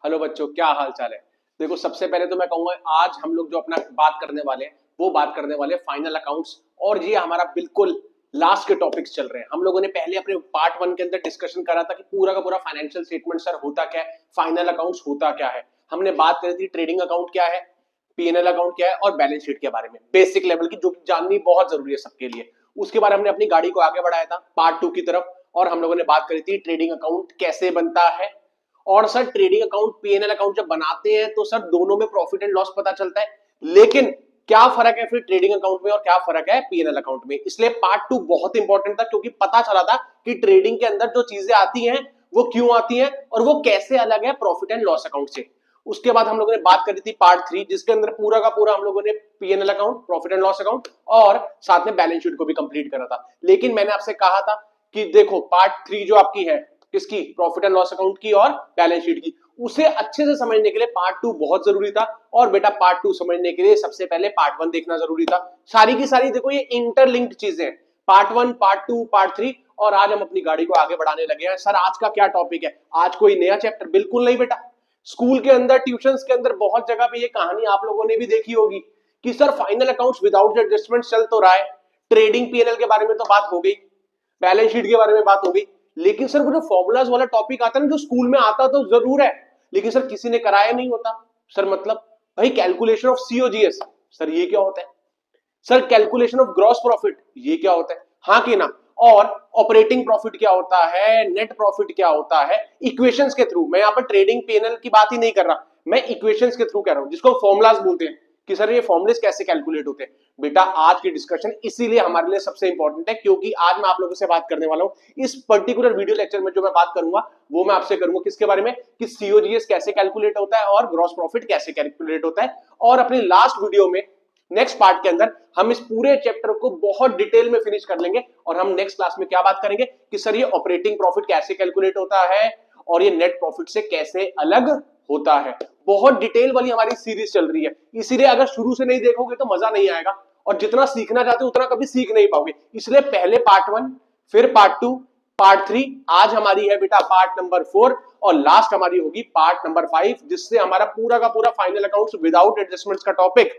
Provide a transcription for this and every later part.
Hello बच्चों, क्या हाल चाल है। देखो, सबसे पहले तो मैं कहूंगा आज हम लोग जो अपना बात करने वाले हैं वो बात करने वाले फाइनल अकाउंट्स। और ये हमारा बिल्कुल लास्ट के टॉपिक्स चल रहे हैं। हम लोगों ने पहले अपने पार्ट वन के अंदर डिस्कशन करा था कि पूरा का पूरा फाइनेंशियल स्टेटमेंट सर होता क्या है, फाइनल अकाउंट्स होता क्या है। हमने बात करी थी ट्रेडिंग अकाउंट क्या है, पीएनएल अकाउंट क्या है और बैलेंस शीट के बारे में, बेसिक लेवल की जो कि जाननी बहुत जरूरी है सबके लिए। उसके बाद हमने अपनी गाड़ी को आगे बढ़ाया था पार्ट टू की तरफ, और हम लोगों ने बात करी थी ट्रेडिंग अकाउंट कैसे बनता है। और sir trading account PNL account जब बनाते हैं तो सर दोनों में प्रॉफिट एंड लॉस पता चलता है, लेकिन क्या फर्क है फिर ट्रेडिंग अकाउंट में और क्या फर्क है पीएनएल अकाउंट में। इसलिए पार्ट टू बहुत इंपॉर्टेंट था, क्योंकि पता चला था कि ट्रेडिंग के अंदर जो चीजें आती हैं वो क्यों आती हैं और वो कैसे अलग है प्रॉफिट एंड लॉस अकाउंट से। उसके बाद हम लोगों ने बात करी थी पार्ट थ्री, जिसके अंदर पूरा का पूरा हम लोगों ने PNL account, profit and loss account और साथ में बैलेंस शीट को भी कंप्लीट करा था। लेकिन मैंने आपसे कहा था कि देखो पार्ट थ्री जो आपकी है किसकी, प्रॉफिट एंड लॉस अकाउंट की और बैलेंस शीट की, उसे अच्छे से समझने के लिए पार्ट टू बहुत जरूरी था। और बेटा पार्ट टू समझने के लिए सबसे पहले पार्ट वन देखना जरूरी था। सारी की सारी देखो ये इंटरलिंक्ड चीजें हैं, part one part two part three. और आज हम अपनी गाड़ी को आगे बढ़ाने लगे हैं। सर आज का क्या टॉपिक है, आज कोई नया चैप्टर बिल्कुल नहीं बेटा। स्कूल के अंदर, ट्यूशंस के अंदर बहुत जगह पे ये कहानी आप लोगों ने भी देखी होगी कि sir final accounts without adjustment चल तो रहा है, ट्रेडिंग पीएनएल के बारे में तो बात हो गई, बैलेंस शीट के बारे में बात हो गई, लेकिन सर वो जो फॉर्मूलाज वाला टॉपिक आता है ना, जो स्कूल में आता तो जरूर है लेकिन सर किसी ने कराया नहीं होता। सर मतलब भाई कैलकुलेशन ऑफ सीओजीएस, सर ये क्या होता है। Sir calculation of gross profit, ये क्या होता है, हाँ कि ना। और ऑपरेटिंग प्रॉफिट क्या होता है, नेट प्रॉफिट क्या होता है, इक्वेशंस के थ्रू। मैं यहाँ पर ट्रेडिंग पीएनएल की बात ही नहीं कर रहा, मैं इक्वेशंस के थ्रू कह रहा हूं, जिसको फॉर्मुलाज बोलते हैं कि सर ये फॉर्मुलेस कैसे कैलकुलेट होते हैं। बेटा आज की डिस्कशन इसीलिए हमारे लिए सबसे इंपॉर्टेंट है, क्योंकि आज मैं आप लोगों से बात करने वाला हूं इस पर्टिकुलर वीडियो लेक्चर में। जो मैं बात करूंगा वो मैं आपसे करूंगा किसके बारे में, कि सीओजीएस कैसे कैलकुलेट होता है और ग्रॉस प्रॉफिट कैसे कैलकुलेट होता है। और अपनी लास्ट वीडियो में, नेक्स्ट पार्ट के अंदर, हम इस पूरे चैप्टर को बहुत डिटेल में फिनिश कर लेंगे। और हम नेक्स्ट क्लास में क्या बात करेंगे कि सर ये ऑपरेटिंग प्रॉफिट कैसे कैलकुलेट होता है और ये नेट प्रॉफिट से कैसे अलग होता है। बहुत डिटेल वाली हमारी सीरीज चल रही है, इसीलिए अगर शुरू से नहीं देखोगे तो मजा नहीं आएगा, और जितना सीखना चाहते हो उतना कभी सीख नहीं पाओगे। इसलिए पहले पार्ट वन, फिर पार्ट टू, पार्ट थ्री, आज हमारी है बेटा पार्ट नंबर फोर, और लास्ट हमारी होगी पार्ट नंबर फाइव, जिससे हमारा पूरा का पूरा फाइनल अकाउंट्स विदाउट एडजस्टमेंट्स का टॉपिक,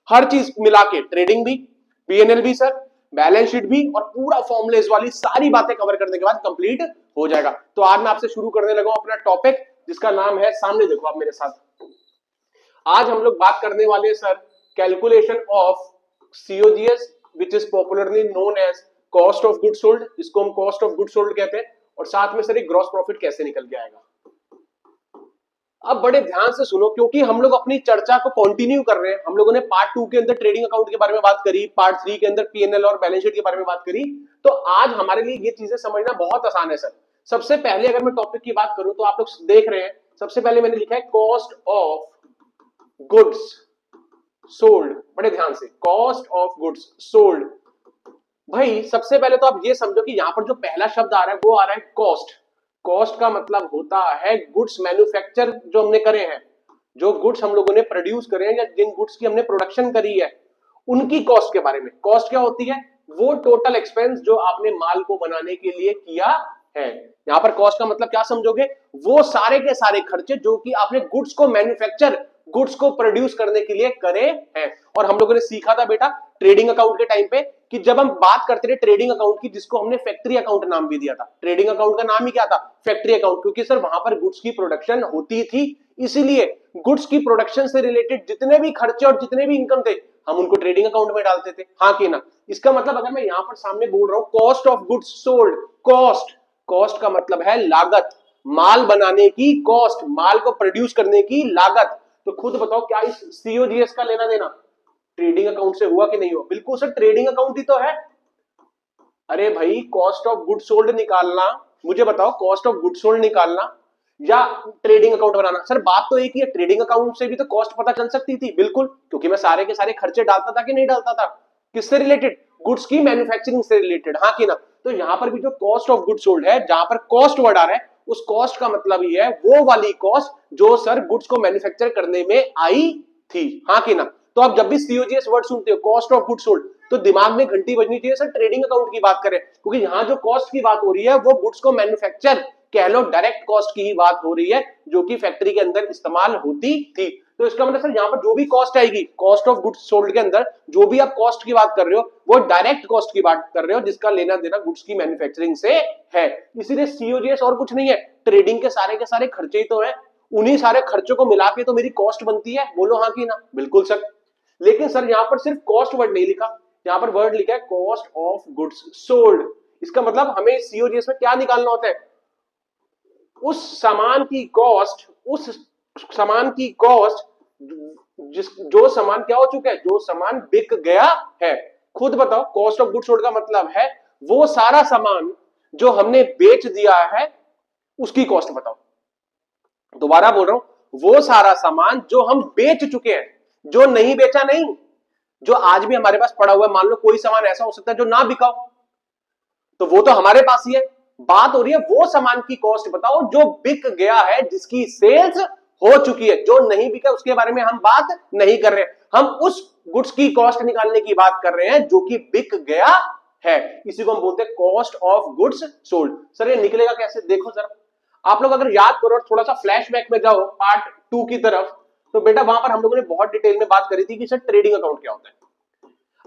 हर चीज मिला के, ट्रेडिंग भी, पीएनएल भी सर, बैलेंस शीट भी, और पूरा फॉर्मुलेस वाली सारी बातें कवर करने के बाद कंप्लीट हो जाएगा। तो आज मैं आपसे शुरू करने लगा अपना टॉपिक, जिसका नाम है, सामने देखो आप मेरे साथ, आज हम लोग बात करने वाले हैं sir calculation of COGS, which is popularly known as cost of good sold, इसको हम कॉस्ट ऑफ गुड सोल्ड कहते हैं। और साथ में सर एक ग्रॉस प्रॉफिट कैसे निकल के आएगा। अब बड़े ध्यान से सुनो, क्योंकि हम लोग अपनी चर्चा को कंटिन्यू कर रहे हैं। हम लोगों ने पार्ट टू के अंदर ट्रेडिंग अकाउंट के बारे में बात करी, पार्ट थ्री के अंदर पीएनएल और बैलेंस शीट के बारे में बात करी, तो आज हमारे लिए ये चीजें समझना बहुत आसान है सर। सबसे पहले अगर मैं टॉपिक की बात करूं तो आप लोग देख रहे हैं, सबसे पहले मैंने लिखा है कॉस्ट ऑफ गुड्स सोल्ड। बड़े ध्यान से, कॉस्ट ऑफ गुड्स सोल्ड। भाई सबसे पहले तो आप ये समझो कि यहां पर जो पहला शब्द आ रहा है वो आ रहा है कॉस्ट। कॉस्ट का मतलब होता है गुड्स मैन्युफैक्चर जो हमने करे हैं, जो गुड्स हम लोगों ने प्रोड्यूस करे हैं या जिन गुड्स की हमने प्रोडक्शन करी है उनकी कॉस्ट के बारे में। कॉस्ट क्या होती है, वो टोटल एक्सपेंस जो आपने माल को बनाने के लिए किया है। यहां पर कॉस्ट का मतलब क्या समझोगे, वो सारे के सारे खर्चे जो कि आपने गुड्स को मैन्युफैक्चर, गुड्स को प्रोड्यूस करने के लिए करे हैं। और हम लोगों ने सीखा था बेटा ट्रेडिंग अकाउंट के टाइम पे कि जब हम बात करते थे ट्रेडिंग अकाउंट की, जिसको हमने फैक्ट्री अकाउंट नाम भी दिया था, ट्रेडिंग अकाउंट का नाम ही क्या था, फैक्ट्री अकाउंट, क्योंकि सर वहां पर गुड्स की प्रोडक्शन होती थी। इसीलिए गुड्स की प्रोडक्शन से रिलेटेड जितने भी खर्चे और जितने भी इनकम थे हम उनको ट्रेडिंग अकाउंट में डालते थे, हाँ कि ना। इसका मतलब अगर मैं यहां पर सामने बोल रहा हूं cost of goods sold, cost, cost का मतलब है लागत, माल बनाने की कॉस्ट, माल को प्रोड्यूस करने की लागत। तो खुद बताओ क्या इस सीओजीएस का लेना देना ट्रेडिंग अकाउंट से हुआ कि नहीं हुआ। बिल्कुल सर, ट्रेडिंग अकाउंट ही तो है। अरे भाई कॉस्ट ऑफ गुड सोल्ड निकालना, मुझे बताओ कॉस्ट ऑफ गुड सोल्ड निकालना या ट्रेडिंग अकाउंट बनाना, सर बात तो एक ही है। ट्रेडिंग अकाउंट से भी तो कॉस्ट पता चल सकती थी, बिल्कुल, क्योंकि मैं सारे के सारे खर्चे डालता था कि नहीं डालता था, किससे रिलेटेड, गुड्स की मैन्युफैक्चरिंग से रिलेटेड, हाँ कि ना। तो यहां पर भी जो कॉस्ट ऑफ गुड सोल्ड है, जहां पर कॉस्ट वर्ड आ रहा है, उस कॉस्ट का मतलब ही है वो वाली कॉस्ट जो सर गुड्स को मैन्युफैक्चर करने में आई थी, हाँ कि ना। तो आप जब भी सीओजीएस वर्ड सुनते हो, कॉस्ट ऑफ गुड सोल्ड, तो दिमाग में घंटी बजनी चाहिए सर ट्रेडिंग अकाउंट की बात करें, क्योंकि यहां जो कॉस्ट की बात हो रही है वो गुड्स को मैन्युफैक्चर कह लो डायरेक्ट कॉस्ट की ही बात हो रही है जो कि फैक्ट्री के अंदर इस्तेमाल होती थी। तो इसका मतलब सर यहाँ पर जो भी कॉस्ट आएगी कॉस्ट ऑफ गुड्स सोल्ड के अंदर, जो भी आप कॉस्ट की बात कर रहे हो वो डायरेक्ट कॉस्ट की बात कर रहे हो जिसका लेना देना गुड्स की मैन्युफैक्चरिंग से है। इसीलिए सीओजीएस और कुछ नहीं है, ट्रेडिंग के सारे खर्चे ही तो है, उन्हीं सारे खर्चों को मिला के तो मेरी कॉस्ट बनती है। बोलो हाँ कि ना? बिल्कुल सर। लेकिन सर यहाँ पर सिर्फ कॉस्ट वर्ड नहीं लिखा, यहाँ पर वर्ड लिखा है कॉस्ट ऑफ गुड्स सोल्ड। इसका मतलब हमें सीओजीएस में क्या निकालना होता है? उस सामान की कॉस्ट, उस सामान की कॉस्ट जो सामान क्या हो चुका है, जो सामान बिक गया है। खुद बताओ, कॉस्ट ऑफ गुड्स सोल्ड का मतलब है वो सारा सामान जो हमने बेच दिया है उसकी कॉस्ट बताओ। दोबारा बोल रहा हूं, वो सारा सामान जो हम बेच चुके हैं, जो नहीं बेचा नहीं, जो आज भी हमारे पास पड़ा हुआ है। मान लो कोई सामान ऐसा हो सकता है जो ना बिका हो, तो वो तो हमारे पास ही है। बात हो रही है वो सामान की कॉस्ट बताओ जो बिक गया है, जिसकी सेल्स हो चुकी है। जो नहीं बिका उसके बारे में हम बात नहीं कर रहे, हम उस गुड्स की कॉस्ट निकालने की बात कर रहे हैं जो कि बिक गया है। इसी को हम बोलते हैं cost of goods sold. Sir ये निकलेगा कैसे? देखो जरा, आप लोग अगर याद करो, थोड़ा सा फ्लैशबैक में जाओ पार्ट 2 की तरफ, तो बेटा वहां पर हम लोगों ने बहुत डिटेल में बात करी थी कि सर ट्रेडिंग अकाउंट क्या होता है।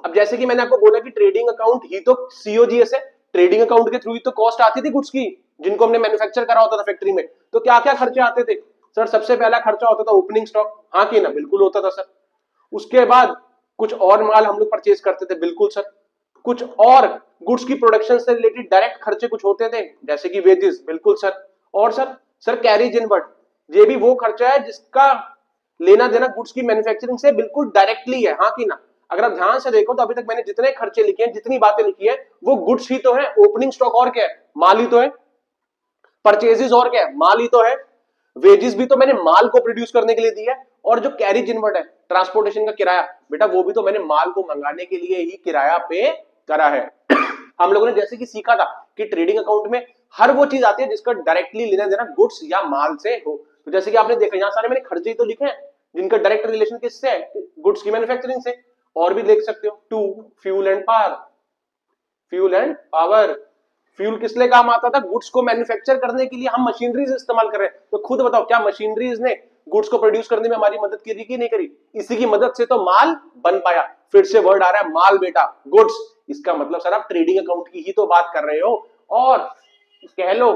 अब जैसे कि मैंने आपको बोला कि ट्रेडिंग अकाउंट ही तो सीओजीएस है, ट्रेडिंग अकाउंट के थ्रू ही तो कॉस्ट आती थी गुड्स की जिनको हमने मैन्युफैक्चर करा होता था फैक्ट्री में। तो क्या क्या खर्चे आते थे? सर सबसे पहला खर्चा होता था ओपनिंग स्टॉक, हाँ कि ना? बिल्कुल होता था सर। उसके बाद कुछ और माल हम लोग परचेज करते थे, बिल्कुल सर। कुछ और गुड्स की प्रोडक्शन से रिलेटेड डायरेक्ट खर्चे कुछ होते थे जैसे कि वेजेस, बिल्कुल सर। और सर कैरेज इनवर्ड, ये भी वो खर्चा है जिसका लेना देना गुड्स की मैन्युफैक्चरिंग से बिल्कुल डायरेक्टली है, हाँ कि ना? अगर आप ध्यान से देखो तो अभी तक मैंने जितने खर्चे लिखे हैं, जितनी बातें लिखी है, वो गुड्स ही तो है। ओपनिंग स्टॉक और क्या है? माल ही तो है। परचेजेस और क्या है? माल ही तो है। वेजेस भी तो मैंने माल को प्रोड्यूस करने के लिए दी है। और जो कैरेज इनवर्ड है, ट्रांसपोर्टेशन का किराया, बेटा वो भी तो मैंने माल को मंगाने के लिए ही किराया पे करा है। हम लोगों ने जैसे कि सीखा था कि ट्रेडिंग अकाउंट में हर वो चीज आती है जिसका डायरेक्टली लेना देना गुड्स या माल से हो। तो जैसे कि आपने देखा, यहाँ सारे मैंने खर्चे ही तो लिखे हैं जिनका डायरेक्ट रिलेशन किससे है? गुड्स की मैन्युफैक्चरिंग से। और भी देख सकते हो, 2 fuel and power. Fuel and power, fuel किस लिए काम आता था? गुड्स को मैन्युफैक्चर करने के लिए हम मशीनरीज इस्तेमाल कर रहे हैं। तो खुद बताओ, क्या मशीनरीज ने गुड्स को प्रोड्यूस करने में हमारी मदद करी कि नहीं करी? इसी की मदद से तो माल बन पाया। फिर से वर्ड आ रहा है माल बेटा, गुड्स। इसका मतलब सर आप ट्रेडिंग अकाउंट की ही तो बात कर रहे हो। और कह लो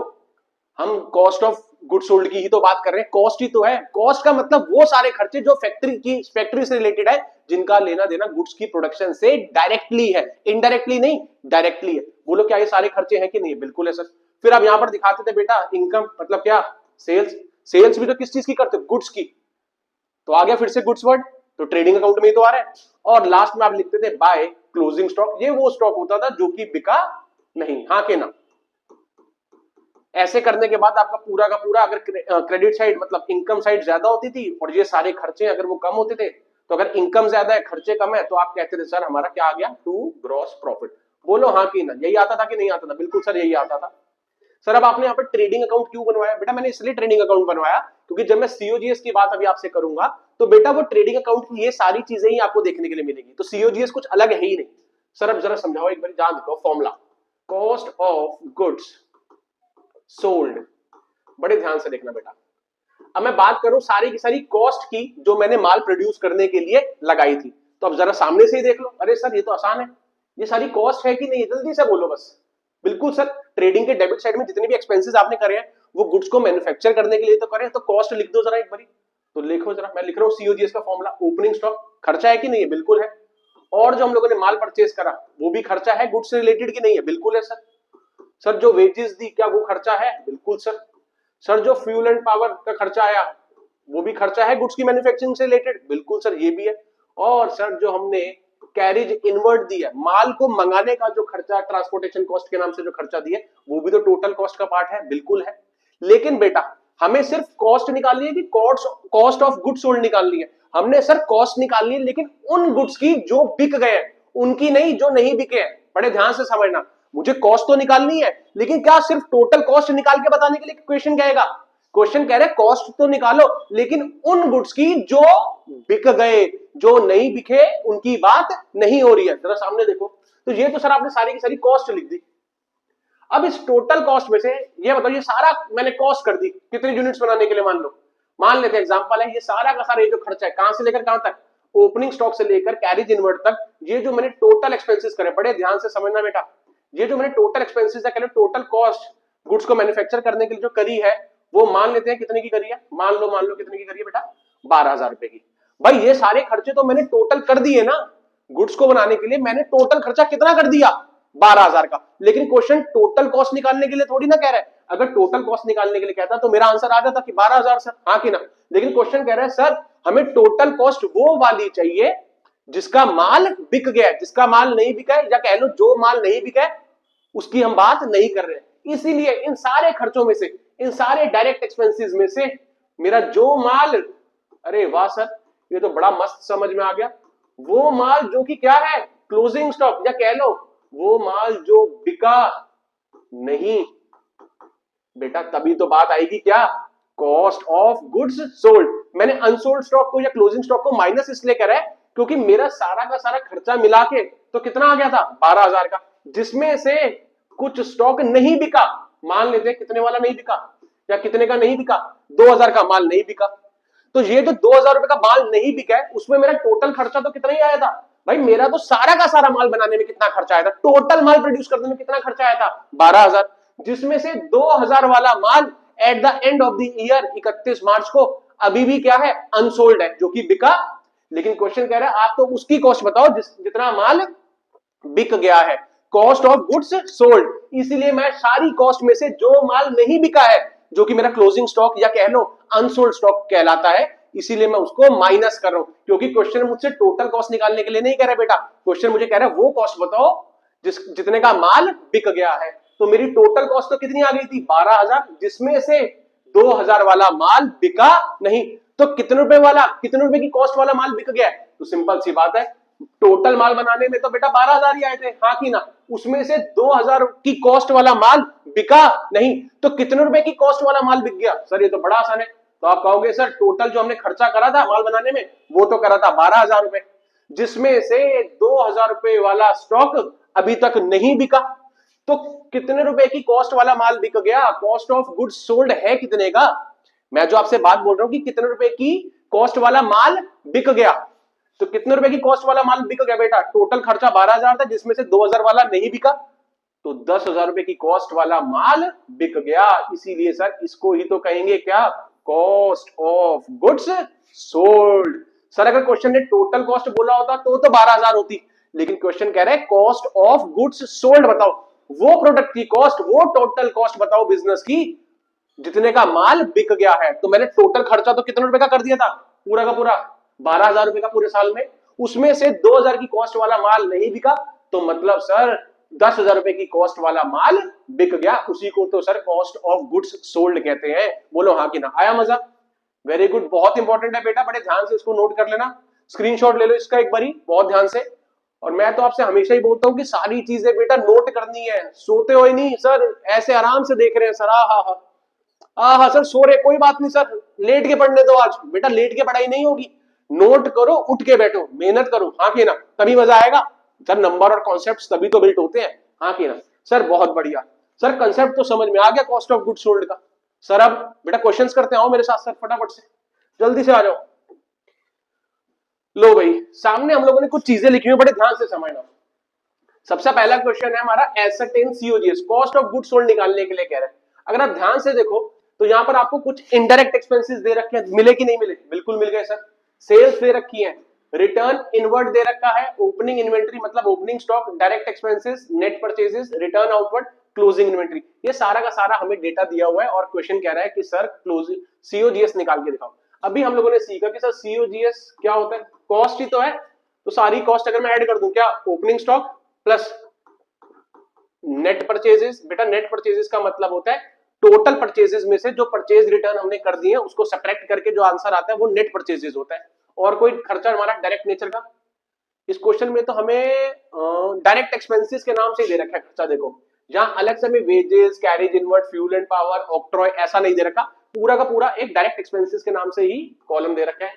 हम कॉस्ट ऑफ गुड सोल्ड की ही तो बात कर रहे हैं, कॉस्ट ही तो है। कॉस्ट का मतलब वो सारे खर्चे जो फैक्ट्री से रिलेटेड है, जिनका लेना देना गुड्स की प्रोडक्शन से डायरेक्टली है, इनडायरेक्टली नहीं, डायरेक्टली है। बोलो क्या ये सारे खर्चे हैं कि नहीं? बिल्कुल है सर। फिर आप यहां पर दिखाते थे बेटा इनकम मतलब क्या? सेल्स। सेल्स भी तो किस चीज की करते? गुड्स की। तो आ गया फिर से गुड्स वर्ड, तो ट्रेडिंग अकाउंट में ही तो आ रहा है। और लास्ट में आप लिखते थे बाय क्लोजिंग स्टॉक, ये वो स्टॉक होता था जो कि बिका नहीं, हाँ के ना? ऐसे करने के बाद आपका पूरा का पूरा, अगर क्रेडिट साइड मतलब इनकम साइड ज्यादा होती थी और ये सारे खर्चे अगर वो कम होते थे, तो अगर इनकम ज्यादा है खर्चे कम है, तो आप कहते थे सर हमारा क्या आ गया? To gross profit. बोलो हाँ कि ना? यही आता था कि नहीं आता था? बिल्कुल सर यही आता था। सर अब आपने यहाँ पर ट्रेडिंग अकाउंट क्यों बनवाया? बेटा मैंने इसलिए ट्रेडिंग अकाउंट बनवाया क्योंकि जब मैं सीओजीएस की बात अभी आपसे करूंगा तो बेटा वो ट्रेडिंग अकाउंट की ये सारी चीजें ही आपको देखने के लिए मिलेगी। तो सीओजीएस कुछ अलग है ही नहीं। सर अब जरा समझाओ एक बार, जान दो formula, cost of goods sold. बड़े ध्यान से देखना बेटा। अब मैं बात करूं सारी की सारी कॉस्ट की जो मैंने माल प्रोड्यूस करने के लिए लगाई थी, तो अब जरा सामने से ही देख लो। अरे सर ये तो आसान है, ये सारी कॉस्ट है कि नहीं? जल्दी से बोलो बस। बिल्कुल सर। ट्रेडिंग के डेबिट साइड में जितने भी एक्सपेंसेस आपने करे हैं वो गुड्स को मैन्युफैक्चर करने के लिए तो करे, तो कॉस्ट लिख दो जरा एक बारी। तो लिखो जरा, मैं लिख रहा हूं सीओजीएस का फॉर्मूला। ओपनिंग स्टॉक खर्चा है कि नहीं है? बिल्कुल है। और जो हम लोगों ने माल परचेज करा वो भी खर्चा है, गुड्स से रिलेटेड की नहीं है? बिल्कुल है सर। सर जो वेजेस दी क्या वो खर्चा है? बिल्कुल सर। सर जो फ्यूल एंड पावर का खर्चा आया वो भी खर्चा है गुड्स की मैन्युफैक्चरिंग से रिलेटेड? बिल्कुल सर ये भी है। और सर जो हमने कैरेज इनवर्ड दी है, माल को मंगाने का जो खर्चा, ट्रांसपोर्टेशन कॉस्ट के नाम से जो खर्चा दिया वो भी तो टोटल कॉस्ट का पार्ट है? बिल्कुल है। लेकिन बेटा हमें सिर्फ कॉस्ट निकालनी है कि कॉस्ट ऑफ गुड्स सोल्ड निकालनी है? हमने सर कॉस्ट निकालनी है लेकिन उन गुड्स की जो बिक गए हैं, उनकी नहीं जो नहीं बिके हैं। बड़े ध्यान से समझना, मुझे कॉस्ट तो निकालनी है लेकिन क्या सिर्फ टोटल कॉस्ट निकाल के बताने के लिए क्वेश्चन कहेगा? क्वेश्चन कह रहे कॉस्ट तो निकालो लेकिन उन गुड्स की जो बिक गए, जो नहीं बिके उनकी बात नहीं हो रही है। जरा सामने देखो, तो ये तो सर आपने सारी की सारी कॉस्ट लिख दी। अब इस टोटल कॉस्ट में से ये बताओ, ये सारा मैंने कॉस्ट कर दी कितनी यूनिट्स बनाने के लिए, मान लेते हैं एग्जांपल है, ये सारा का सारा ये जो खर्चा है कहां से लेकर कहां तक, ओपनिंग स्टॉक से लेकर कैरेज इनवर्ट तक, ये जो मैंने टोटल एक्सपेंसेस करे, बड़े ध्यान से समझना बेटा, ये जो मैंने टोटल एक्सपेंसेस है, टोटल कॉस्ट गुड्स को मैन्युफैक्चर करने के लिए जो करी है, वो मान लेते हैं कितने की करी है, मान लो कितने की करी है बेटा, 12,000 रुपए की। भाई ये सारे खर्चे तो मैंने टोटल कर दिए ना, गुड्स को बनाने के लिए मैंने टोटल खर्चा कितना कर दिया, 12,000 का। लेकिन क्वेश्चन टोटल कॉस्ट निकालने के लिए थोड़ी ना कह रहा है, अगर टोटल कॉस्ट निकालने के लिए कहता तो मेरा आंसर आ जाता कि 12,000 सर, हाँ कि ना। लेकिन क्वेश्चन कह रहा है सर हमें टोटल कॉस्ट वो वाली चाहिए जिसका माल बिक गया है, जिसका माल नहीं बिका है, या कह लो जो माल नहीं बिका है उसकी हम बात नहीं कर रहे हैं। इसीलिए इन सारे खर्चों में से, इन सारे डायरेक्ट एक्सपेंसेस में से मेरा जो माल, अरे वाह सर ये तो बड़ा मस्त समझ में आ गया, वो माल जो कि क्या है, क्लोजिंग स्टॉक, या कह लो वो माल जो बिका नहीं बेटा, तभी तो बात आएगी क्या, कॉस्ट ऑफ गुड्स सोल्ड। मैंने अनसोल्ड स्टॉक को या क्लोजिंग स्टॉक को माइनस इसलिए करा है क्योंकि मेरा सारा का सारा खर्चा मिला के तो कितना आ गया था, 12,000 का, जिसमें से कुछ स्टॉक नहीं बिका, मान लेते हैं कितने वाला नहीं बिका, या कितने का नहीं बिका, 2,000 का माल नहीं बिका। तो ये जो 2,000 रुपए का माल नहीं बिका है उसमें मेरा टोटल खर्चा तो कितना ही आया था, भाई मेरा तो सारा का सारा माल बनाने में कितना खर्चा आया था, टोटल माल प्रोड्यूस करने में कितना खर्चा आया था, 12,000, जिसमें से 2,000 वाला माल at the end of the year 31 मार्च को अभी भी क्या है, अनसोल्ड है, जो कि बिका। लेकिन क्वेश्चन कह रहा है आप तो उसकी कॉस्ट बताओ जितना माल बिक गया है, कॉस्ट ऑफ गुड्स सोल्ड। इसीलिए मैं सारी कॉस्ट में से जो माल नहीं बिका है, जो कि मेरा क्लोजिंग स्टॉक या कह लो अनसोल्ड स्टॉक कहलाता है, इसीलिए मैं उसको माइनस कर रहा हूं, क्योंकि क्वेश्चन मुझसे टोटल कॉस्ट निकालने के लिए नहीं कह रहा बेटा, क्वेश्चन मुझे कह रहा है वो कॉस्ट बताओ जितने का माल बिक गया है। तो मेरी टोटल कॉस्ट तो कितनी आ गई थी, 12,000, जिसमें से 2,000 वाला माल बिका नहीं। तो कितने रुपए वाला, कितने रुपए की कॉस्ट वाला माल बिक गया है, तो सिंपल सी बात है, टोटल माल बनाने में तो बेटा 12,000 ही आए थे, हाँ कि ना, उसमें से 2,000 की कॉस्ट वाला माल बिका नहीं, तो कितने रुपए की कॉस्ट वाला माल बिक गया, सर ये तो बड़ा आसान है। तो आप कहोगे सर टोटल जो हमने खर्चा करा था माल बनाने में वो तो करा था 12,000 रुपए, जिसमें से 2,000 रुपए वाला स्टॉक अभी तक नहीं बिका, तो कितने रुपए की कॉस्ट वाला माल बिक गया, कॉस्ट ऑफ गुड्स सोल्ड है कितने का, मैं जो आपसे बात बोल रहा हूं कि कितने रुपए की कॉस्ट वाला माल बिक गया, तो कितने रुपए की कॉस्ट वाला माल बिक गया बेटा, टोटल खर्चा 12,000 था जिसमें से 2,000 वाला नहीं बिका, तो 10,000 रुपए की कॉस्ट वाला माल बिक गया। इसीलिए सर इसको ही तो कहेंगे क्या, cost of goods sold. Sir अगर क्वेश्चन ने टोटल कॉस्ट बोला होता तो 12,000 होती, लेकिन क्वेश्चन कह रहा है कॉस्ट ऑफ गुड्स सोल्ड बताओ, वो प्रोडक्ट की कॉस्ट, वो टोटल कॉस्ट बताओ बिजनेस की जितने का माल बिक गया है। तो मैंने टोटल खर्चा तो कितने रुपए का कर दिया था, पूरा का पूरा 12,000 रुपए का पूरे साल में, उसमें से 2,000 की कॉस्ट वाला माल नहीं बिका, तो मतलब सर 10,000 रुपए की कॉस्ट वाला माल बिक गया, उसी को तो sir cost of goods sold कहते हैं। बोलो हाँ कि ना, आया मजा, वेरी गुड, बहुत इंपॉर्टेंट है बेटा, बड़े ध्यान से इसको नोट कर लेना, स्क्रीनशॉट ले लो इसका एक बारी बहुत ध्यान से। और मैं तो आपसे हमेशा ही बोलता हूं कि सारी चीजें बेटा नोट करनी है, सोते हो ही नहीं सर, ऐसे आराम से देख रहे हैं सर, हाँ सर सो रहे, कोई बात नहीं सर, लेट के पढ़ने दो आज, बेटा लेट के पढ़ाई नहीं होगी, नोट करो, उठ के बैठो, मेहनत करो, हाँ कि ना, तभी मजा आएगा सर, नंबर और कॉन्सेप्ट्स तभी तो बिल्ट होते हैं, हाँ कि ना। सर बहुत बढ़िया सर, कंसेप्ट तो समझ में आ गया कॉस्ट ऑफ गुड्स सोल्ड का। सर अब बेटा क्वेश्चंस करते आओ मेरे साथ सर, फटाफट से जल्दी से आ जाओ। लो भाई सामने हम लोगों ने कुछ चीजें लिखी हुई, बड़े ध्यान से समझना। सबसे पहला क्वेश्चन है हमारा एसेटेन COGS, cost of goods sold निकालने के लिए कह रहे हैं। अगर आप ध्यान से देखो तो यहाँ पर आपको कुछ इनडायरेक्ट एक्सपेंसेस दे रखे हैं, मिले कि नहीं मिले, बिल्कुल मिल गए सर। सेल्स दे रखी है, रिटर्न इनवर्ड दे रखा है, ओपनिंग इन्वेंट्री मतलब opening stock, direct expenses, net purchases, return outward, closing inventory, ये सारा का सारा हमें डेटा दिया हुआ है। और क्वेश्चन कह रहा है कि सर क्लोजिंग सीओजीएस निकाल के दिखाओ। अभी हम लोगों ने सीखा कि सर सीओजीएस क्या होता है, कॉस्ट ही तो है, तो सारी कॉस्ट अगर मैं ऐड कर दूं क्या, opening stock plus net purchases, बेटा नेट परचेजेस का मतलब होता है टोटल परचेजेस में से जो परचेज रिटर्न हमने कर दिए उसको सब्ट्रैक्ट करके जो आंसर आता है वो नेट परचेजेस होता है। और कोई खर्चा हमारा डायरेक्ट नेचर का, इस क्वेश्चन में तो हमें डायरेक्ट एक्सपेंसेस के नाम से ही दे रखा है खर्चा, देखो जहां अलग से हमें wages, carriage inward, fuel and power, octroi ऐसा नहीं दे रखा, पूरा का पूरा एक डायरेक्ट एक्सपेंसेस के नाम से ही कॉलम दे रखा है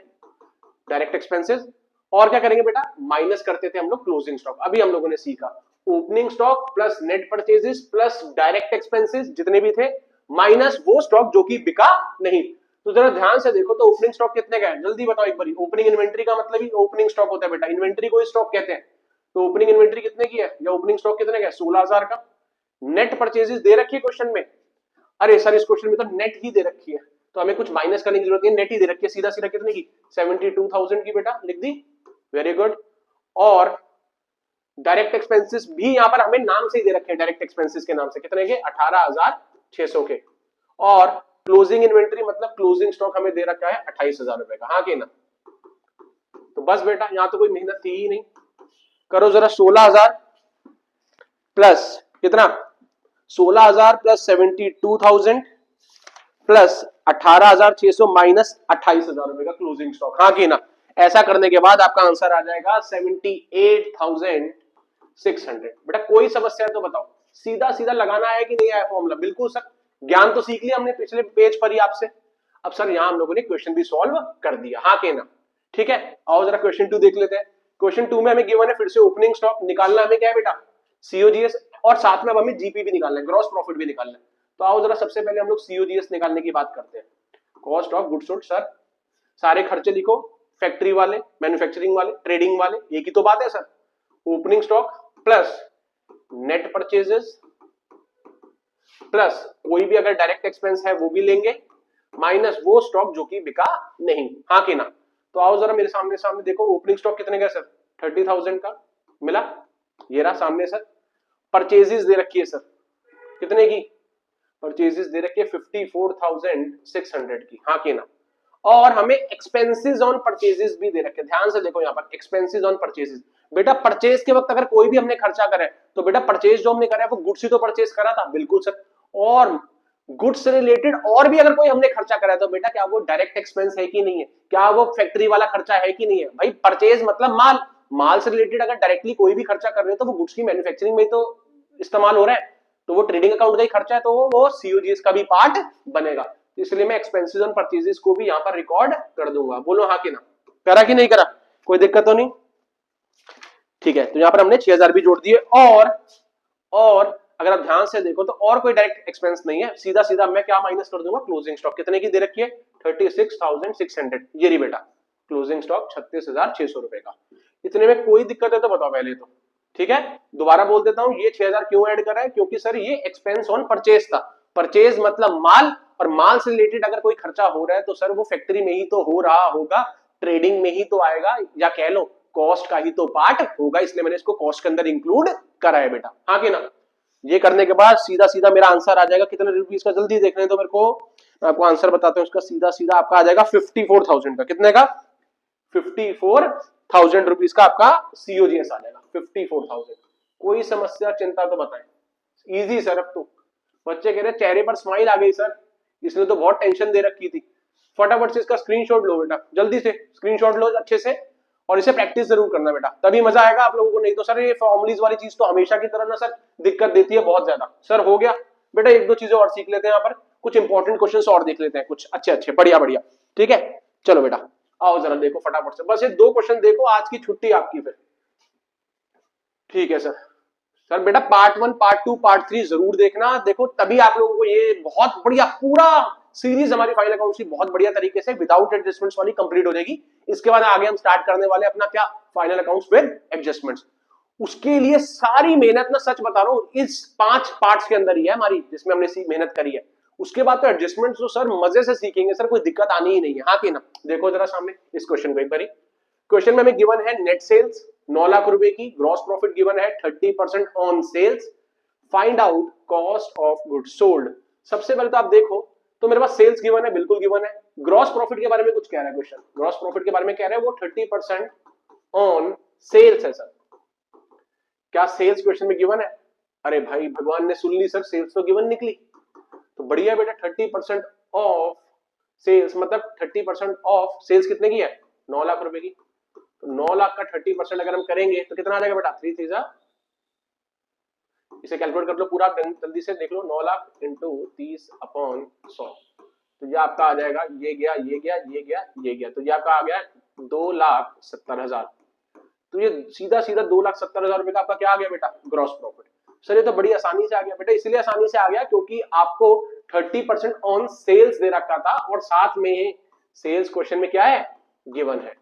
डायरेक्ट एक्सपेंसेस। और क्या करेंगे बेटा, माइनस करते थे हम लोग क्लोजिंग स्टॉक, अभी हम लोगों ने सीखा। Opening stock plus net purchases plus direct expenses जितने भी थे माइनस वो स्टॉक जो कि बिका नहीं। तो जरा ध्यान से देखो तो ओपनिंग स्टॉक कितने का है, जल्दी बताओ एक बार। ओपनिंग इन्वेंट्री का मतलब ही ओपनिंग स्टॉक होता है बेटा, इन्वेंट्री को स्टॉक कहते हैं। तो ओपनिंग इन्वेंट्री कितने की है या ओपनिंग स्टॉक कितने का है, 16,000 का। नेट परचेजेस दे रखी है क्वेश्चन में, अरे सर इस क्वेश्चन में तो नेट ही दे रखी है, तो हमें कुछ माइनस करने की जरूरत नहीं है, नेट ही दे रखी है। सीधा सीधा कितने की, 72,000 की बेटा, लिख दी, वेरी गुड। और डायरेक्ट एक्सपेंसेस भी यहां पर हमें नाम से ही दे रखे हैं, डायरेक्ट एक्सपेंसेस के नाम से कितने के, 18,600 के। और क्लोजिंग इन्वेंट्री मतलब क्लोजिंग स्टॉक हमें दे रखा है 28,000 रुपए का, हाँ के ना। तो बस बेटा यहां तो कोई मेहनत थी ही नहीं। करो जरा 16,000 प्लस कितना, 16,000 प्लस 72,000 प्लस 18,600 माइनस 28,000 रुपए का क्लोजिंग स्टॉक, हाँ की ना। ऐसा करने के बाद आपका आंसर आ जाएगा 78,600। बेटा कोई समस्या है तो बताओ, सीधा सीधा लगाना है कि नहीं आया फॉर्मूला, बिल्कुल सर। ज्ञान तो सीख लिया हमने पिछले पेज पर ही आपसे, अब सर यहां हम लोगों ने क्वेश्चन भी सॉल्व कर दिया, हाँ के ना। ठीक है, आओ जरा क्वेश्चन 2 देख लेते हैं। क्वेश्चन 2 में हमें गिवन है फिर से ओपनिंग स्टॉक निकालना, हमें क्या है बेटा, सीओजीएस, और साथ में अब हमें जीपी भी निकालना है, ग्रॉस प्रॉफिट भी निकालना है। तो आओ जरा सबसे पहले हम लोग सीओजीएस निकालने की बात करते हैं। Cost of goods sold, sir सारे खर्चे लिखो, फैक्ट्री वाले, मैन्युफैक्चरिंग वाले, ट्रेडिंग वाले, एक ही तो बात है sir. Opening stock plus net purchases plus कोई भी अगर डायरेक्ट एक्सपेंस है वो भी लेंगे माइनस वो स्टॉक जो कि बिका नहीं, हाँ कि ना। तो आओ जरा मेरे सामने सामने देखो, ओपनिंग स्टॉक कितने का सर, 30,000 का मिला, ये रहा सामने सर। परचेजेस दे रखी है सर, कितने की, परचेजेस दे रखी है 54,600 की, हाँ कि ना। और हमें एक्सपेंसेस ऑन परचेजेस भी दे रखे, ध्यान से देखो यहाँ पर एक्सपेंसेस ऑन परचेजेस। बेटा परचेज के वक्त अगर कोई भी हमने खर्चा करा है तो बेटा परचेज जो हमने करा है वो गुड्स ही तो परचेज करा था, बिल्कुल सर। और गुड्स से रिलेटेड और भी अगर कोई हमने खर्चा करा है तो बेटा क्या वो डायरेक्ट एक्सपेंस है कि नहीं है, क्या वो फैक्ट्री वाला खर्चा है कि नहीं है। भाई परचेज मतलब माल, माल से रिलेटेड अगर डायरेक्टली कोई भी खर्चा कर रहे हो तो वो गुड्स की मैन्युफैक्चरिंग में तो इस्तेमाल हो रहा है, तो वो ट्रेडिंग अकाउंट का ही खर्चा है, तो वो सीओजीएस का भी पार्ट बनेगा। इसलिए मैं एक्सपेंसेस ऑन परचेजेस को भी यहां पर रिकॉर्ड कर दूंगा, बोलो हाँ कि ना। करा कि नहीं करा, कोई दिक्कत तो नहीं, ठीक है। तो यहां पर हमने 6,000 भी जोड़ दिए। और अगर आप ध्यान से देखो तो और कोई डायरेक्ट एक्सपेंस नहीं है, सीधा सीधा मैं क्या माइनस कर दूंगा, क्लोजिंग स्टॉक कितने की दे रखी है, 36,600, ये रही बेटा क्लोजिंग स्टॉक 36,600 रुपए का। इतने में कोई दिक्कत है तो बताओ पहले तो, ठीक है। दोबारा बोल देता हूं, ये 6,000 क्यों ऐड करा है, क्योंकि सर ये एक्सपेंस ऑन परचेज था, परचेज मतलब माल, और माल से रिलेटेड अगर कोई खर्चा हो रहा है तो सर वो फैक्ट्री में ही तो हो रहा होगा, ट्रेडिंग में ही तो आएगा, या कह लो कॉस्ट का ही तो पार्ट होगा, इसलिए मैंने इसको कॉस्ट के अंदर इंक्लूड करा है बेटा, हाँ कि ना। ये करने के बाद सीधा सीधा मेरा आंसर आ जाएगा कितने रुपीस का, जल्दी देखने तो मेरे को, मैं आपको आंसर बताता हूं इसका। सीधा सीधा आपका आ जाएगा 54,000 का, कितने का, 54,000 रुपीस का आपका सीओजीएस आ जाएगा, 54,000। कोई समस्या चिंता तो बताएं, इजी सर। अब तो बच्चे कह रहे चेहरे पर स्माइल आ गई सर, इसने तो बहुत टेंशन दे रखी थी। फटाफट से इसका स्क्रीनशॉट लो बेटा, जल्दी से स्क्रीनशॉट लो अच्छे से, और इसे प्रैक्टिस जरूर करना बेटा, तभी मजा आएगा आप लोगों को। नहीं तो सर ये फॉर्मुलीज वाली चीज तो हमेशा की तरह ना सर दिक्कत देती है बहुत ज्यादा। सर हो गया बेटा, एक दो चीजें और सीख लेते हैं यहाँ पर, कुछ इंपॉर्टेंट क्वेश्चंस और देख लेते हैं, कुछ अच्छे अच्छे, बढ़िया बढ़िया, ठीक है। चलो बेटा आओ जरा देखो फटाफट से, बस ये 2 क्वेश्चन देखो, आज की छुट्टी आपकी फिर, ठीक है सर। सर बेटा पार्ट 1 पार्ट 2 पार्ट 3 जरूर देखना, देखो तभी आप लोगों को ये बहुत बढ़िया पूरा सीरीज हमारी फाइनल अकाउंट्स की बहुत बढ़िया तरीके से विदाउट एडजस्टमेंट्स वाली कंप्लीट हो जाएगी। इसके बाद आगे हम स्टार्ट करने वाले अपना क्या, फाइनल अकाउंट्स विद एडजस्टमेंट्स। उसके लिए सारी मेहनत ना सच बता रहा हूं इस 5 पार्ट्स के अंदर ही है हमारी, जिसमें हमने मेहनत करी है। उसके बाद तो एडजस्टमेंट्स तो सर मजे से सीखेंगे सर, कोई दिक्कत आनी ही नहीं है, हाँ कि ना। देखो जरा सामने इस क्वेश्चन को एक बारी, क्वेश्चन में हमें गिवन है नेट सेल्स 9 लाख रुपए की, ग्रॉस प्रॉफिट गिवन है 30% on sales, find out cost of goods sold. सबसे पहले तो आप देखो तो मेरे पास सेल्स गिवन है, बिल्कुल गिवन है। ग्रॉस प्रॉफिट के बारे में कुछ कह रहा है क्वेश्चन, ग्रॉस प्रॉफिट के बारे में कह रहा है वो 30% ऑन सेल्स है सर। क्या सेल्स क्वेश्चन में गिवन है, अरे भाई भगवान ने सुन ली सर, सेल्स तो गिवन निकली, तो बढ़िया बेटा 30% ऑफ सेल्स मतलब 30% ऑफ सेल्स कितने की है, 9 लाख रुपए की। तो 9 लाख का 30% अगर हम करेंगे तो कितना आ जाएगा बेटा, 3 3 इसे कैलकुलेट कर लो पूरा जल्दी से देख लो, 9 लाख इंटू 30/100, तो ये आपका आ जाएगा, ये गया ये गया ये गया ये गया, तो ये आपका आ गया 2,70,000। तो ये सीधा सीधा 2,70,000 रुपए का आपका क्या आ गया बेटा, ग्रॉस प्रॉफिट। सर ये तो बड़ी आसानी से आ गया बेटा, इसलिए आसानी से आ गया क्योंकि आपको 30% ऑन सेल्स दे रखा था और साथ में सेल्स क्वेश्चन में क्या है, गिवन है।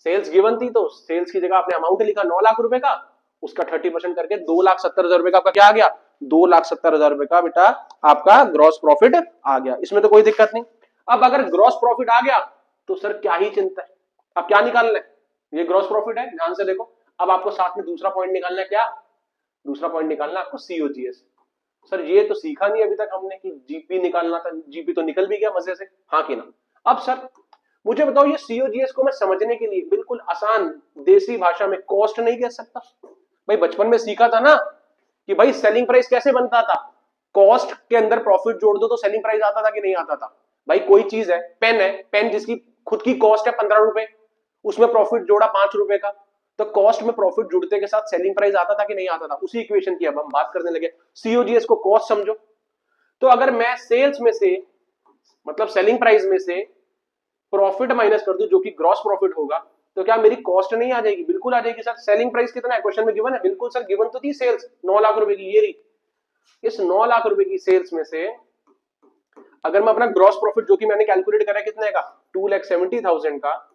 सेल्स गिवन थी तो सेल्स की जगह आपने अमाउंट लिखा 9 लाख रुपए का, उसका 30% करके 2,70,000 रुपए का आपका क्या आ गया, 2,70,000 रुपए का बेटा आपका ग्रॉस प्रॉफिट आ गया। इसमें तो कोई दिक्कत नहीं। अब अगर ग्रॉस प्रॉफिट आ गया तो सर क्या ही चिंता है, अब क्या निकालना है, ये ग्रॉस प्रॉफिट है, ध्यान से देखो। अब आपको साथ में दूसरा पॉइंट निकालना है, क्या दूसरा पॉइंट निकालना है आपको, सीओजीएस। सर ये तो सीखा नहीं अभी तक हमने कि जीपी निकालना था, जीपी तो निकल भी गया मजे से, हाँ कि ना। अब सर मुझे बताओ ये सीओजीएस को मैं समझने के लिए बिल्कुल आसान देसी भाषा में कॉस्ट नहीं कह सकता? भाई बचपन में सीखा था ना कि भाई सेलिंग प्राइस कैसे बनता था, कॉस्ट के अंदर प्रॉफिट जोड़ दो तो सेलिंग प्राइस आता था कि नहीं आता था। भाई कोई चीज है, पेन है, पेन जिसकी खुद की कॉस्ट है 15 रुपए, उसमें प्रॉफिट जोड़ा 5 रुपए का, तो कॉस्ट में प्रॉफिट जुड़ते के साथ सेलिंग प्राइस आता था कि नहीं आता था। उसी इक्वेशन की अब हम बात करने लगे। सीओजीएस को कॉस्ट समझो, तो अगर मैं सेल्स में से मतलब सेलिंग प्राइस में से प्रॉफिट माइनस कर दूं जो कि ग्रॉस प्रॉफिट होगा, तो क्या मेरी कॉस्ट नहीं आ जाएगी? बिल्कुल आ जाएगी सर। सेलिंग प्राइस कितना है क्वेश्चन में गिवन है, बिल्कुल सर गिवन तो थी सेल्स 9 लाख रुपए की, ये रही। इस 9 लाख रुपए की सेल्स में से अगर मैं अपना ग्रॉस प्रॉफिट जो कि मैंने कैलकुलेट करा कितने का, 2,70,000 का,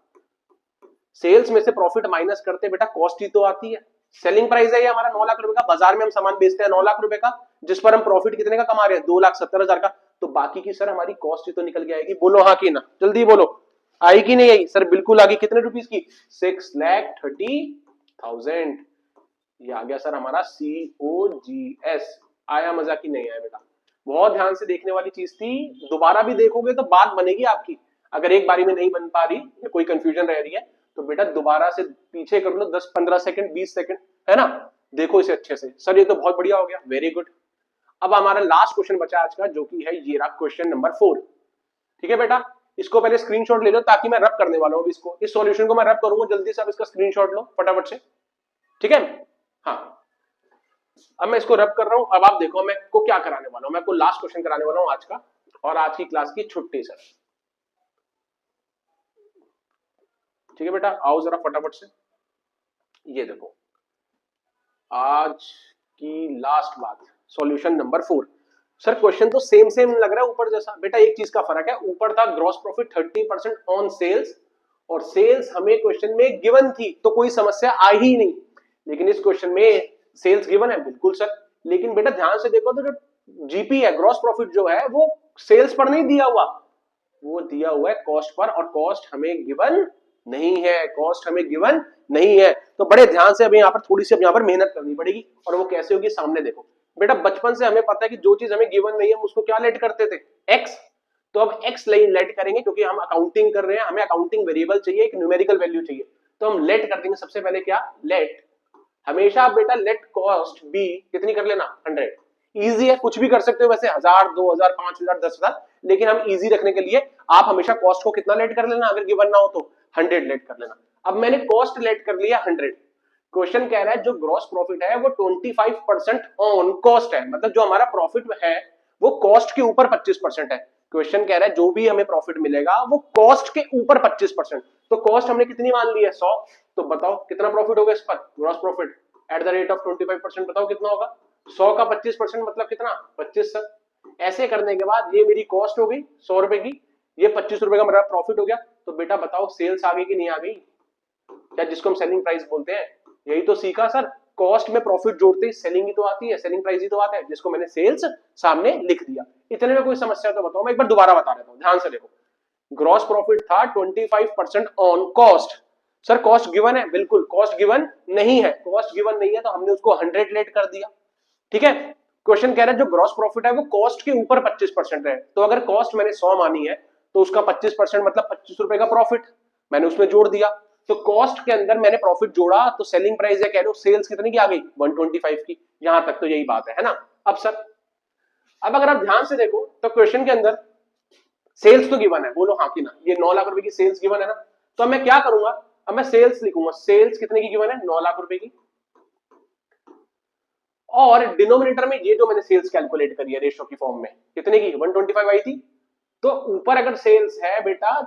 सेल्स में से प्रॉफिट माइनस करते बेटा कॉस्ट ही तो आती है। सेलिंग प्राइस है ये हमारा 9 लाख रुपए का, बाजार में हम सामान बेचते हैं 9 लाख रुपए का, जिस पर हम प्रॉफिट कितने का कमा रहे हैं, 2,70,000 का, तो बाकी की सर हमारी कॉस्ट ही तो निकल के आएगी। बोलो हाँ कि ना, जल्दी बोलो, आई कि नहीं आई? सर बिल्कुल आ गई। कितने रुपीस की, 6,30,000। ये आ गया सर हमारा सीओजीएस। आया मजा की नहीं आया बेटा? बहुत ध्यान से देखने वाली चीज थी, दोबारा भी देखोगे तो बात बनेगी आपकी। अगर एक बारी में नहीं बन पा रही या कोई कंफ्यूजन रह रही है तो बेटा दोबारा से पीछे कर लो 10-15 सेकंड 20 सेकंड, है ना, देखो इसे अच्छे से। सर ये तो बहुत बढ़िया हो गया, वेरी गुड। अब हमारा लास्ट क्वेश्चन बचा आज का, जो कि है ये रहा क्वेश्चन नंबर 4। ठीक है बेटा, इसको पहले स्क्रीनशॉट ले लो ताकि मैं रब करने वाला हूं इसको, इस सॉल्यूशन को मैं रब करूंगा, जल्दी से आप इसका स्क्रीनशॉट लो फटाफट से। ठीक है, हाँ अब मैं इसको रब कर रहा हूं। अब आप देखो मैं को क्या कराने वाला हूं, मैं आपको लास्ट क्वेश्चन कराने वाला हूं आज का, और आज की क्लास की छुट्टी सर। ठीक है बेटा, आओ जरा फटाफट से। ये देखो आज की लास्ट बात, सॉल्यूशन नंबर 4। सर क्वेश्चन तो सेम सेम लग रहा है ऊपर जैसा, बेटा एक चीज का फर्क है, ऊपर था ग्रॉस प्रॉफिट 30% ऑन सेल्स, और सेल्स हमें क्वेश्चन में गिवन थी तो कोई समस्या आई ही नहीं। लेकिन इस क्वेश्चन में सेल्स गिवन है, बिल्कुल सर, लेकिन बेटा ध्यान से देखो तो जो जीपी है, ग्रॉस प्रॉफिट जो है, वो सेल्स पर नहीं दिया हुआ, वो दिया हुआ है कॉस्ट पर, और कॉस्ट हमें गिवन नहीं है, कॉस्ट हमें गिवन नहीं है। तो बड़े ध्यान से हमें यहाँ पर थोड़ी सी यहाँ पर मेहनत करनी पड़ेगी, और वो कैसे होगी सामने देखो। बेटा बचपन से हमें पता है कि जो चीज हमें गिवन नहीं है हम उसको क्या लेट करते थे, एक्स। तो अब एक्स लेट करेंगे क्योंकि हम अकाउंटिंग कर रहे हैं, हमें अकाउंटिंग वेरिएबल चाहिए, एक न्यूमेरिकल वैल्यू चाहिए, तो हम लेट कर देंगे। सबसे पहले क्या, लेट, हमेशा आप बेटा लेट कॉस्ट बी कितनी कर लेना, 100। इजी है, कुछ भी कर सकते हो वैसे, 1000, 2000, 5000, 10,000, लेकिन हम इजी रखने के लिए आप हमेशा कॉस्ट को कितना लेट कर लेना, अगर गिवन ना हो तो 100 लेट कर लेना। अब मैंने कॉस्ट लेट कर लिया 100, क्वेश्चन कह रहा है जो ग्रॉस प्रॉफिट है वो 25% ऑन कॉस्ट है, मतलब जो हमारा प्रॉफिट है वो कॉस्ट के ऊपर 25% है। क्वेश्चन कह रहा है जो भी हमें प्रॉफिट मिलेगा वो कॉस्ट के ऊपर 25%, तो कॉस्ट हमने कितनी मान ली है, 100। तो बताओ कितना प्रॉफिट होगा इस पर, gross profit at the rate of 25%, बताओ कितना होगा, 100 का 25% मतलब कितना, 25 सर। ऐसे करने के बाद ये मेरी कॉस्ट हो गई 100 रुपए की, ये 25 रुपए का मेरा प्रॉफिट हो गया। तो बेटा बताओ सेल्स आ गई कि नहीं आ गई, क्या जिसको हम सेलिंग प्राइस बोलते हैं, यही तो सीखा सर, कॉस्ट में प्रॉफिट जोड़ते ही सेलिंग ही तो आती है, सेलिंग प्राइस ही तो आता है, जिसको मैंने सेल्स सामने लिख दिया। इतने में कोई समस्या तो बताओ, मैं एक बार दोबारा बता देता हूं, ध्यान से देखो। ग्रॉस प्रॉफिट था 25% on cost. Sir cost given है, बिल्कुल कॉस्ट गिवन नहीं है, कॉस्ट गिवन नहीं है तो हमने उसको 100 लेट कर दिया। ठीक है, क्वेश्चन कह रहा है जो ग्रॉस प्रॉफिट है वो कॉस्ट के ऊपर 25% है, तो अगर कॉस्ट मैंने 100 मानी है तो उसका 25% मतलब 25 रुपए का प्रॉफिट मैंने उसमें जोड़ दिया। तो कॉस्ट के अंदर मैंने प्रॉफिट जोड़ा तो सेलिंग प्राइस है, कह लो सेल्स कितने की आ गई, 125 की। यहां तक तो यही बात है ना। अब सर अब अगर आप ध्यान से देखो तो क्वेश्चन के अंदर सेल्स तो गिवन है, बोलो हाँ कि ना, ये 9 लाख रुपए की सेल्स गिवन है ना। तो अब मैं क्या करूंगा, अब मैं सेल्स लिखूंगा, सेल्स कितने की गिवन है, 9 लाख रुपए की, और डिनोमिनेटर में ये जो मैंने सेल्स कैलकुलेट करी है रेशो की फॉर्म में कितने की, 125 आई थी। तो ऊपर अगर सेल्स है बेटा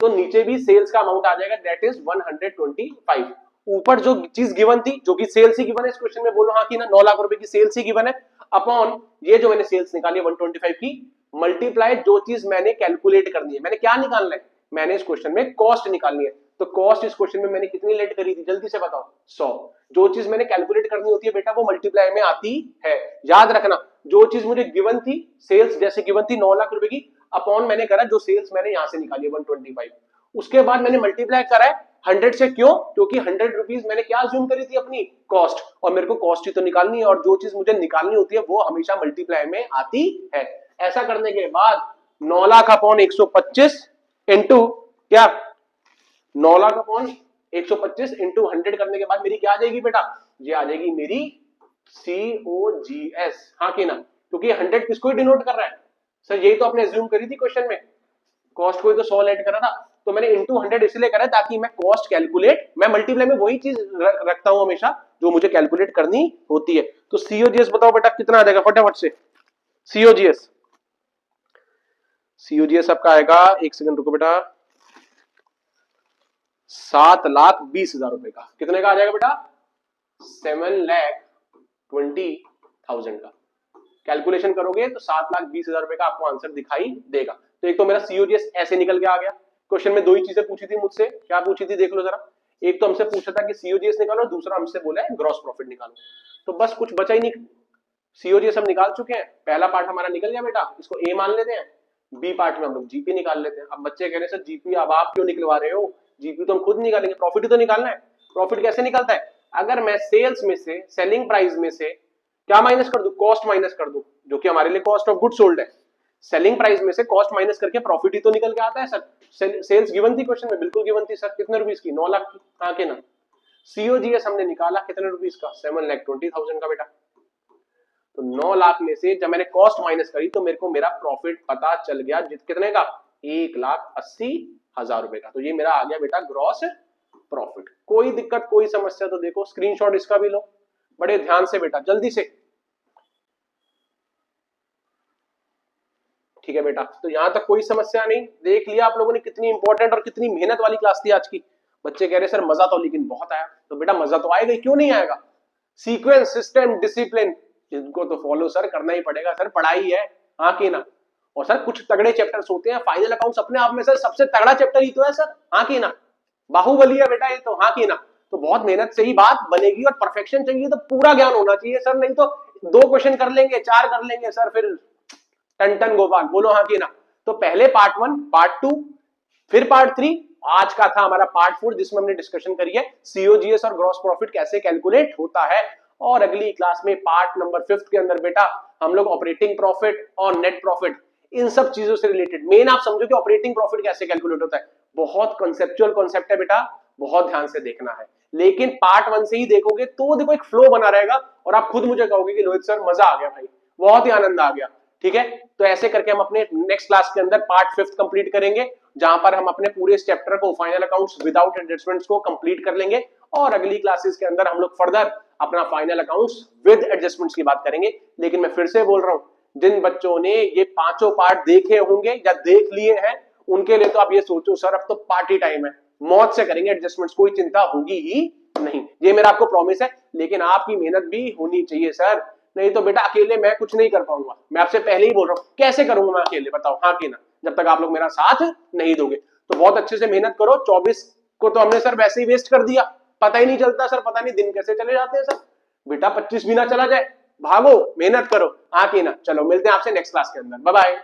तो नीचे भी सेल्स का अमाउंट आ जाएगा, दैट इज 125, ऊपर जो चीज गिवन थी, जो कि सेल्स ही गिवन है इस क्वेश्चन में, बोलो हाँ कि ना, 9 लाख रुपए की सेल्स ही गिवन है, अपॉन ये जो मैंने सेल्स निकाली 125 की, मल्टीप्लाई जो चीज मैंने कैलकुलेट करनी है, मैंने क्या निकालना है, मैंने इस क्वेश्चन में कॉस्ट निकालनी है। तो कॉस्ट इस क्वेश्चन में मैंने कितनी लेट करी थी, जल्दी से बताओ, 100। जो चीज मैंने कैलकुलेट करनी होती है बेटा वो मल्टीप्लाई में आती है, याद रखना। जो चीज मुझे गिवन थी, सेल्स जैसे गिवन थी 9 लाख रुपए की, अपॉन मैंने करा जो सेल्स मैंने यहां से निकाली 125, उसके बाद मैंने मल्टीप्लाई करा है 100 से। क्यों? क्योंकि 100 रुपीज मैंने क्या अज्यूम करी थी अपनी कॉस्ट, और मेरे को कॉस्ट ही तो निकालनी है, और जो चीज मुझे निकालनी होती है वो हमेशा मल्टीप्लाई में आती है। ऐसा करने के बाद 9 लाख अपॉन 125 इंटू क्या, 9 लाख अपॉन 125 इंटू 100 करने के बाद मेरी क्या आ जाएगी बेटा, ये आ जाएगी मेरी COGS, हाँ कि ना, क्योंकि 100 किसको डिनोट कर रहा है सर, यही तो आपने अज्यूम करी थी क्वेश्चन में, कॉस्ट को ही तो 100 ऐड करा था, तो मैंने इंटू 100 इसलिए करा ताकि मैं कॉस्ट कैलकुलेट, मैं मल्टीप्लाई में वही चीज रखता हूं हमेशा जो मुझे कैलकुलेट करनी होती है। तो COGS बताओ बेटा कितना आ जाएगा फटाफट से, COGS आपका आएगा, एक सेकंड रुको बेटा, 7,20,000 रुपए का। कितने का आ जाएगा बेटा, 7,20,000 का। कैलकुलेशन करोगे तो 7,20,000 रुपए का आपको आंसर दिखाई देगा। तो एक तो मेरा COGS ऐसे निकल के आ गया। क्वेश्चन में दो ही चीजें पूछी थी मुझसे, क्या पूछी थी देख लो जरा, एक तो हमसे पूछा था कि COGS निकालो, दूसरा हमसे बोला है ग्रॉस प्रॉफिट निकालो। तो बस कुछ बचा ही नहीं, COGS हम निकाल चुके हैं, पहला पार्ट हमारा निकल गया बेटा, इसको A मान लेते हैं, बी पार्ट में हम लोग GP निकाल लेते हैं। अब बच्चे कह रहे हैं सर GP अब आप क्यों निकलवा रहे हो, GP तो हम खुद निकालेंगे, प्रॉफिट ही तो निकालना है। प्रॉफिट कैसे निकलता है, अगर मैं सेल्स में से, सेलिंग प्राइस में से क्या माइनस कर दूं, कॉस्ट माइनस कर दूं, जो कि हमारे लिए कॉस्ट ऑफ गुड सोल्ड है। सेलिंग प्राइस में से कॉस्ट माइनस करके प्रॉफिट ही तो निकल के आता है सर। सेल्स गिवन थी क्वेश्चन में, बिल्कुल गिवन थी सर, कितने रुपीस की, 9 लाख की, हाँ के ना। COGS हमने निकाला कितने रुपीस का, 7,20,000 का बेटा। तो 9 लाख में से जब मैंने कॉस्ट माइनस करी तो मेरे को मेरा प्रॉफिट पता चल गया, कितने का, 1,80,000 रुपए का। तो ये मेरा आ गया बेटा ग्रॉस प्रॉफिट। कोई दिक्कत कोई समस्या तो देखो, स्क्रीनशॉट इसका भी लो बड़े ध्यान से बेटा, जल्दी से, ठीक है बेटा। तो यहां तक कोई समस्या नहीं, देख लिया आप लोगों ने कितनी इंपॉर्टेंट और कितनी मेहनत वाली क्लास थी आज की। बच्चे कह रहे सर मजा तो लेकिन बहुत आया, तो बेटा मजा तो आएगा, क्यों नहीं आएगा, सीक्वेंस, सिस्टम, डिसिप्लिन, इनको तो फॉलो सर करना ही पड़ेगा सर, पढ़ाई है, हाँ कि ना। और सर कुछ तगड़े चैप्टर्स होते हैं, फाइनल अकाउंट्स अपने आप में सर सबसे तगड़ा चैप्टर ही तो है सर, हाँ कि ना, बाहुबली है बेटा ये तो, हाँ कि ना। तो बहुत मेहनत से ही बात बनेगी, और परफेक्शन चाहिए तो पूरा ज्ञान होना चाहिए सर, नहीं तो 2 क्वेश्चन कर लेंगे, 4 कर लेंगे सर, फिर टन टन गोपाल, बोलो हाँ कि ना। तो पहले पार्ट 1, पार्ट 2, फिर पार्ट 3, आज का था हमारा पार्ट 4 जिसमें हमने डिस्कशन करी है COGS और ग्रॉस प्रॉफिट कैसे कैलकुलेट होता है। और अगली क्लास में पार्ट नंबर 5 के अंदर बेटा हम लोग ऑपरेटिंग प्रॉफिट और नेट प्रॉफिट, इन सब चीजों से रिलेटेड, मेन आप समझो कि ऑपरेटिंग प्रॉफिट कैसे कैलकुलेट होता है, बहुत कंसेप्चुअल कॉन्सेप्ट है बेटा, बहुत ध्यान से देखना है। लेकिन पार्ट 1 से ही देखोगे तो देखो एक फ्लो बना रहेगा, और आप खुद मुझे कहोगे कि लोहित सर मजा आ गया भाई, बहुत ही आनंद आ गया, ठीक है। तो ऐसे करके हम अपने नेक्स्ट क्लास के अंदर पार्ट 5 कंप्लीट करेंगे, जहां पर हम अपने पूरे इस चैप्टर को, फाइनल अकाउंट्स विदाउट एडजस्टमेंट्स को कंप्लीट कर लेंगे, और अगली क्लासेस के अंदर हम लोग फर्दर अपना फाइनल अकाउंट्स विद एडजस्टमेंट्स की बात करेंगे। लेकिन मैं फिर से बोल रहा हूं, जिन बच्चों ने ये पांचों पार्ट देखे होंगे या देख लिए हैं, उनके लिए तो आप ये सोचो सर अब तो पार्टी टाइम है, मौत से करेंगे एडजस्टमेंट्स, कोई चिंता होगी ही नहीं, ये मेरा आपको प्रॉमिस है। लेकिन आपकी मेहनत भी होनी चाहिए सर, नहीं तो बेटा अकेले मैं कुछ नहीं कर पाऊंगा, मैं आपसे पहले ही बोल रहा हूं, कैसे करूंगा मैं अकेले, बताओ हाँ कि ना, जब तक आप लोग मेरा साथ नहीं दोगे। तो बहुत अच्छे से मेहनत करो, 24 को तो हमने सर वैसे ही वेस्ट कर दिया, पता ही नहीं चलता सर, पता नहीं दिन कैसे चले जाते हैं सर, बेटा 25 भी ना चला जाए, भागो मेहनत करो, हाँ कि ना। चलो मिलते हैं आपसे नेक्स्ट क्लास के अंदर, बाय बाय।